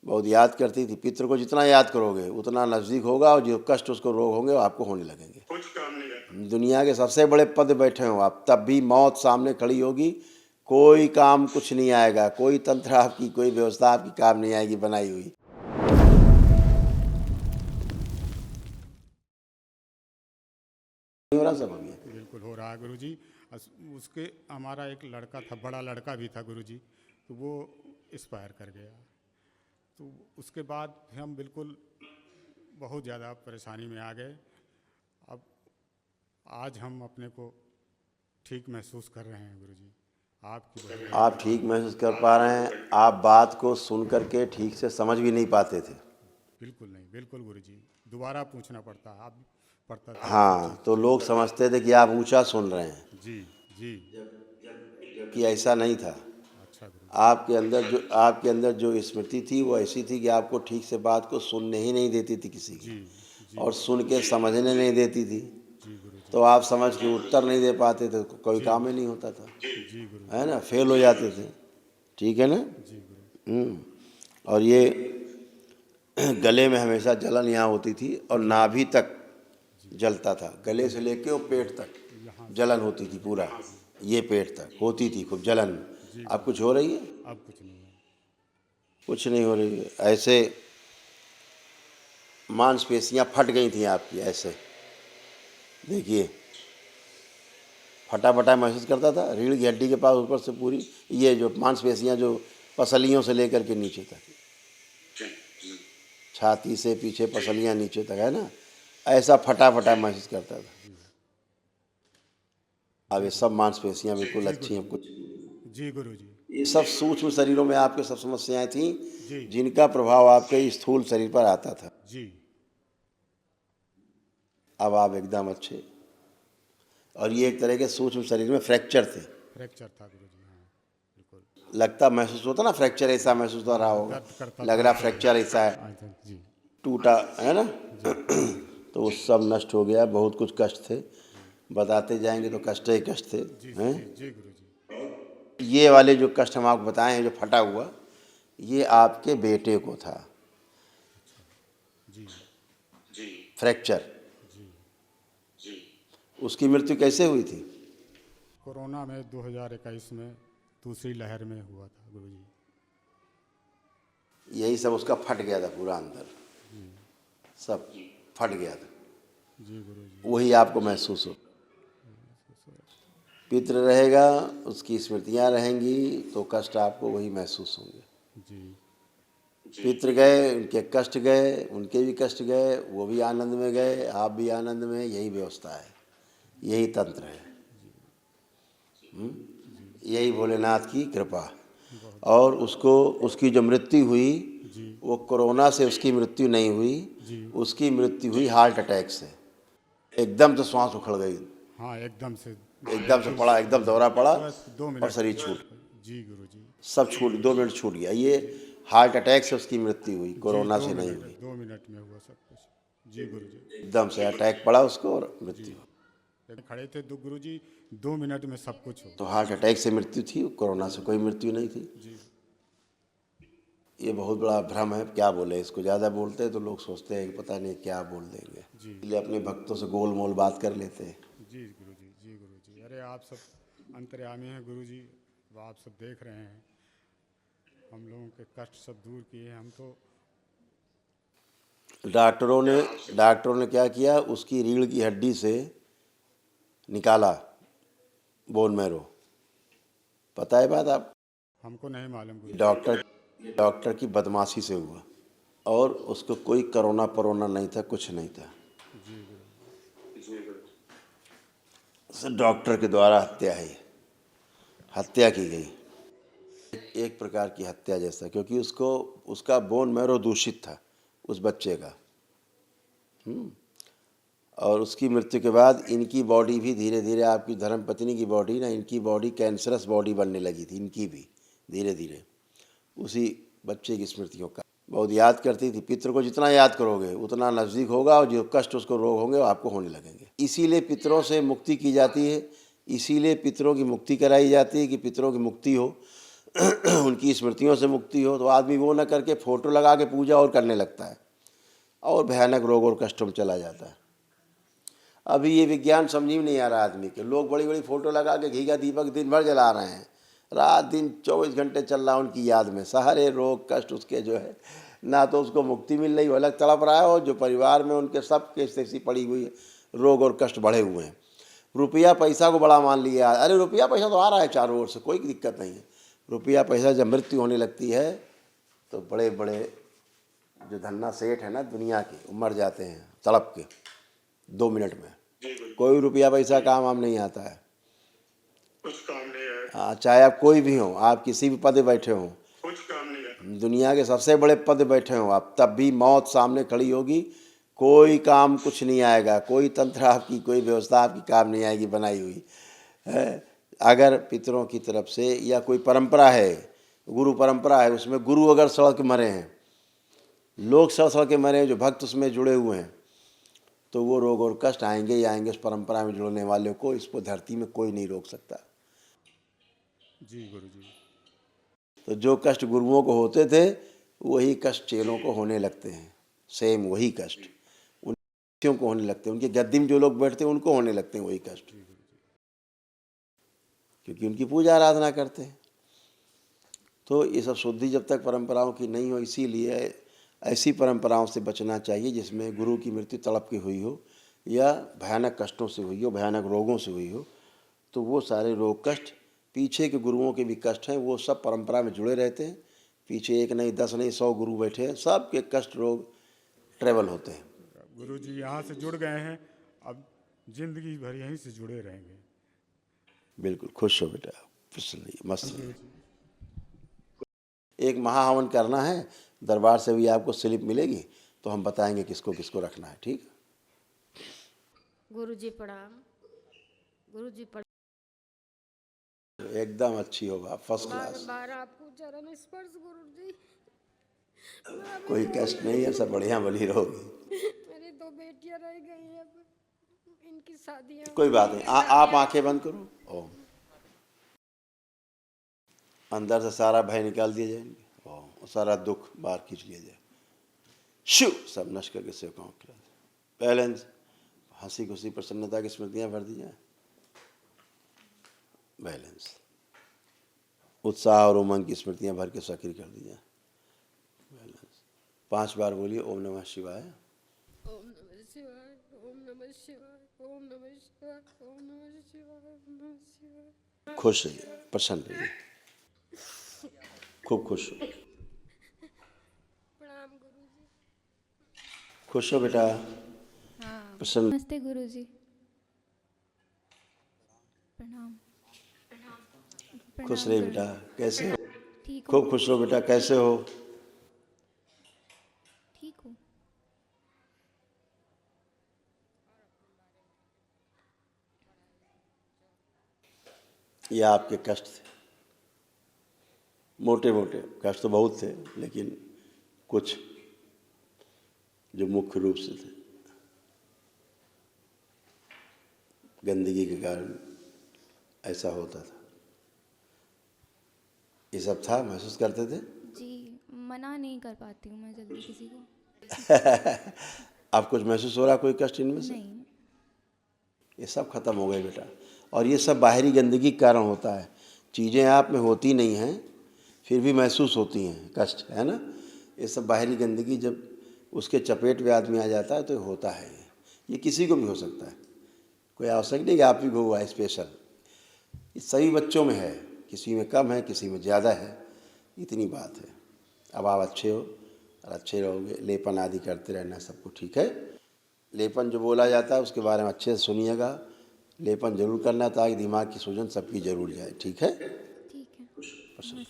बहुत याद करती थी। पितरों को जितना याद करोगे उतना नज़दीक होगा, और जो कष्ट उसको रोग होंगे वो आपको होने लगेंगे। कुछ काम नहीं है। दुनिया के सबसे बड़े पद पे बैठे हो आप, तब भी मौत सामने खड़ी होगी, कोई काम कुछ नहीं आएगा, कोई तंत्र आपकी, कोई व्यवस्था आपकी काम नहीं आएगी बनाई हुई। हो रहा सब अभी। बिल्कुल हो रहा है गुरुजी। उसके हमारा एक लड़का था, बड़ा लड़का भी था गुरुजी, तो वो एक्सपायर कर गया। तो उसके बाद हम बिल्कुल बहुत ज़्यादा परेशानी में आ गए। अब आज हम अपने को ठीक महसूस कर रहे हैं गुरुजी, आपकी वजह से। आप ठीक महसूस कर पा रहे हैं। आप बात को सुन करके ठीक से समझ भी नहीं पाते थे। बिल्कुल नहीं, बिल्कुल गुरुजी, दोबारा पूछना पड़ता आप पड़ता था सब हाँ, तो चीज़। लोग समझते थे कि आप ऊंचा सुन रहे हैं, जी जी। कि ऐसा नहीं था। अच्छा गुरुजी। आपके अंदर जो स्मृति थी वो ऐसी थी कि आपको ठीक से बात को सुनने ही नहीं देती थी किसी जी की, जी और सुन के समझने नहीं देती थी। जी गुरुजी। तो आप समझ के उत्तर नहीं दे पाते थे, तो कोई जी काम ही नहीं होता था, जी गुरुजी। है ना, फेल हो जाते थे। ठीक है ना। जी गुरु। और ये गले में हमेशा जलन यहाँ होती थी, और नाभि तक जलता था, गले से लेके वो पेट तक यहाँ जलन होती थी पूरा, ये पेट तक होती थी खूब जलन। जी अब कुछ हो रही है? अब कुछ नहीं है। कुछ नहीं हो रही है। ऐसे मांसपेशियां फट गई थी आपकी, ऐसे देखिए, फटा फटा महसूस करता था रीढ़ की हड्डी के पास, ऊपर से पूरी ये जो मांसपेशियां जो पसलियों से लेकर के नीचे तक, छाती से पीछे पसलियां नीचे तक, है ना, ऐसा फटा फटा महसूस करता था। अब ये सब मांसपेशियां बिल्कुल अच्छी हैं। कुछ जी गुरुजी। ये सब सूक्ष्म शरीरों में आपके सब समस्याएं थी, जी जिनका प्रभाव आपके स्थूल शरीर पर आता था। जी। अब आप एकदम अच्छे। और ये एक तरह के सूक्ष्म शरीर में फ्रैक्चर थे। फ्रैक्चर था गुरुजी, हाँ बिल्कुल। लगता महसूस होता ना, फ्रैक्चर ऐसा महसूस हो रहा होगा, दर्द करता लग था रहा तो। फ्रैक्चर ऐसा है, हाँ, जी टूटा है ना। जी तो वो सब नष्ट हो गया। बहुत कुछ कष्ट थे, बताते जाएंगे तो कष्ट ही कष्ट थे, जी हैं। जी जी गुरुजी। ये वाले जो कष्ट हम आपको बताए हैं, जो फटा हुआ, ये आपके बेटे को था, जी फ्रैक्चर। जी। उसकी मृत्यु कैसे हुई थी? कोरोना में 2021 में दूसरी लहर में हुआ था गुरुजी। यही सब उसका फट गया था पूरा अंदर, सब फट गया था। जी गुरुजी। वही आपको महसूस हो। पितृ रहेगा, उसकी स्मृतियाँ रहेंगी, तो कष्ट आपको वही महसूस होंगे। जी पितृ गए, उनके कष्ट गए, उनके भी कष्ट गए, वो भी आनंद में गए, आप भी आनंद में। यही व्यवस्था है, यही तंत्र है। यही भोलेनाथ की कृपा। और उसको, उसकी जो मृत्यु हुई, जी वो कोरोना से उसकी मृत्यु नहीं हुई, जी। उसकी मृत्यु हुई हार्ट अटैक से। एकदम से श्वास उखड़ गई, हाँ एकदम से। एकदम से पड़ा, एकदम दौरा पड़ा, बस 2 और मिनट। शरीर छूट, जी गुरुजी। सब छूट, 2 मिनट छूट गया। ये हार्ट अटैक से उसकी मृत्यु हुई, जी कोरोना 2 से नहीं मिनट, हुई। 2 मिनट में हुआ सब कुछ। जी गुरुजी। एकदम से अटैक पड़ा उसको और मृत्यु। खड़े थे दो गुरुजी, 2 मिनट में सब कुछ हो। तो हार्ट अटैक से मृत्यु थी, कोरोना से कोई मृत्यु नहीं थी। जी ये बहुत बड़ा भ्रम है, क्या बोले इसको, ज़्यादा बोलते हैं तो लोग सोचते हैं कि पता नहीं क्या बोल देंगे, जी इसलिए अपने भक्तों से गोल मोल बात कर लेते हैं। जी गुरुजी। जी गुरुजी, अरे आप सब अंतर्यामी हैं गुरुजी, अब आप सब देख रहे हैं, हम लोगों के कष्ट सब दूर किए। हम तो डॉक्टरों ने क्या किया, उसकी रीढ़ की हड्डी से निकाला बोन मैरो। पता है बात आप? हमको नहीं मालूम गुरुजी। डॉक्टर की बदमाशी से हुआ, और उसको कोई कोरोना परोना नहीं था, कुछ नहीं था। जी गुरु। डॉक्टर के द्वारा हत्या है, हत्या की गई, एक प्रकार की हत्या जैसा, क्योंकि उसको, उसका बोन मैरो दूषित था उस बच्चे का। और उसकी मृत्यु के बाद इनकी बॉडी भी धीरे धीरे, आपकी धर्मपत्नी की बॉडी ना, इनकी बॉडी कैंसरस बॉडी बनने लगी थी, इनकी भी धीरे धीरे, उसी बच्चे की स्मृतियों का। बहुत याद करती थी। पितृ को जितना याद करोगे उतना नज़दीक होगा, और जो कष्ट उसको रोग होंगे वो आपको होने लगेंगे। इसीलिए पितरों से मुक्ति की जाती है, इसीलिए पितरों की मुक्ति कराई जाती है, कि पितरों की मुक्ति हो। उनकी स्मृतियों से मुक्ति हो, तो आदमी वो न करके फ़ोटो लगा के पूजा और करने लगता है और भयानक रोग और कष्टों में चला जाता है। अभी ये विज्ञान समझ में नहीं आ रहा आदमी के। लोग बड़ी बड़ी फ़ोटो लगा के घी का दीपक दिन भर जला रहे हैं, रात दिन 24 घंटे चल रहा है उनकी याद में। सारे रोग कष्ट उसके जो है, ना तो उसको मुक्ति मिल रही, वो अलग तड़प रहा है, और जो परिवार में उनके सब के स्थिति पड़ी हुई है, रोग और कष्ट बढ़े हुए हैं। रुपया पैसा को बड़ा मान लिया। अरे रुपया पैसा तो आ रहा है चारों ओर से, कोई दिक्कत नहीं है। रुपया पैसा जब मृत्यु होने लगती है तो बड़े बड़े जो धन्ना सेठ है ना दुनिया के, वो मर जाते हैं तड़प के 2 मिनट में। कोई रुपया पैसा काम वाम नहीं आता है, कुछ काम नहीं है, हाँ, चाहे आप कोई भी हो, आप किसी भी पद पे बैठे हों, कुछ काम नहीं है। दुनिया के सबसे बड़े पद पे बैठे हों आप, तब भी मौत सामने खड़ी होगी, कोई काम कुछ नहीं आएगा, कोई तंत्र आपकी, कोई व्यवस्था आपकी काम नहीं आएगी बनाई हुई है। अगर पितरों की तरफ से या कोई परंपरा है, गुरु परंपरा है, उसमें गुरु अगर सड़ के मरे हैं, लोग सड़ के मरे हैं, जो भक्त उसमें जुड़े हुए हैं, तो वो रोग और कष्ट आएंगे ही आएंगे। उस परंपरा में जुड़ने वालों को इसको धरती में कोई नहीं रोक सकता। जी गुरुजी। तो जो कष्ट गुरुओं को होते थे वही कष्ट चेलों को होने लगते हैं, सेम वही कष्ट उन शिष्यों को होने लगते हैं, उनके गद्दी में जो लोग बैठते हैं उनको होने लगते हैं वही कष्ट, क्योंकि उनकी पूजा आराधना करते हैं। तो ये सब शुद्धि जब तक परंपराओं की नहीं हो, इसीलिए ऐसी परंपराओं से बचना चाहिए जिसमें गुरु की मृत्यु तड़प की हुई हो या भयानक कष्टों से हुई हो, भयानक रोगों से हुई हो। तो वो सारे रोग कष्ट, पीछे के गुरुओं के भी कष्ट हैं, वो सब परंपरा में जुड़े रहते हैं। पीछे 1 नहीं 10 नहीं 100 गुरु बैठे हैं, सब के कष्ट रोग ट्रेवल होते हैं। गुरुजी यहाँ से जुड़ गए हैं, अब जिंदगी भर यहीं से जुड़े रहेंगे। बिल्कुल खुश हो बेटा, प्रसन्न रहिए, मस्त रहिए। एक महाहवन करना है, दरबार से भी आपको स्लिप मिलेगी, तो हम बताएंगे किसको किसको रखना है, ठीक। गुरुजी प्रणाम। गुरुजी प्रणाम। एकदम अच्छी होगा, फर्स्ट बार क्लास, बार आपको चरण स्पर्श गुरुजी। कोई कष्ट नहीं है, सब बढ़िया बनी रहोगी। मेरी 2 बेटियां रह गई हैं, अब इनकी शादियां। कोई बात नहीं, आप आंखें बंद करो। ओम, अंदर से सारा भय निकाल दिया जाएंगे, ओम, सारा दुख बाहर खींच लिया जाए, शिव सब नष्ट करके सेवकों के बैलेंस, हंसी खुशी प्रसन्नता की स्मृतियां भर दी जाए, बैलेंस, उत्साह और उमंग की स्मृतियां भर के सक्रिय कर दी जाए, बैलेंस। 5 बार बोलिए ओम नमः शिवाय, ओम नमः शिवाय, ओम नमः शिवाय, ओम नमः शिवाय, ओम नमः शिवाय, ओम नमः शिवाय। खुश रहिए, प्रसन्न रहिए, खूब खुश हो। प्रणाम गुरुजी। खुश हो बेटा, हाँ, प्रसन्न। नमस्ते गुरुजी। प्रणाम। खुश रहिए बेटा, कैसे हो? ठीक हो? खूब खुश रहो बेटा, कैसे हो? ठीक हो? ये आपके कष्ट थे, मोटे मोटे कष्ट तो बहुत थे, लेकिन कुछ जो मुख्य रूप से थे, गंदगी के कारण ऐसा होता था। ये सब था, महसूस करते थे। जी, मना नहीं कर पाती हूँ मैं जल्दी किसी को। अब कुछ महसूस हो रहा कोई कष्ट इनमें से? नहीं। ये सब खत्म हो गए बेटा, और ये सब बाहरी गंदगी के कारण होता है। चीज़ें आप में होती नहीं हैं, फिर भी महसूस होती हैं कष्ट, है ना। ये सब बाहरी गंदगी जब उसके चपेट में आदमी आ जाता है तो होता है। ये किसी को भी हो सकता है, कोई आवश्यक नहीं कि आप ही को हुआ है स्पेशल। ये सभी बच्चों में है, किसी में कम है, किसी में ज़्यादा है, इतनी बात है। अब आप अच्छे हो और अच्छे रहोगे, लेपन आदि करते रहना, सबको ठीक है। लेपन जो बोला जाता है उसके बारे में अच्छे से सुनिएगा। लेपन जरूर करना ताकि दिमाग की सूजन सबकी जरूर जाए, ठीक है। ठीक है। नमस्ते।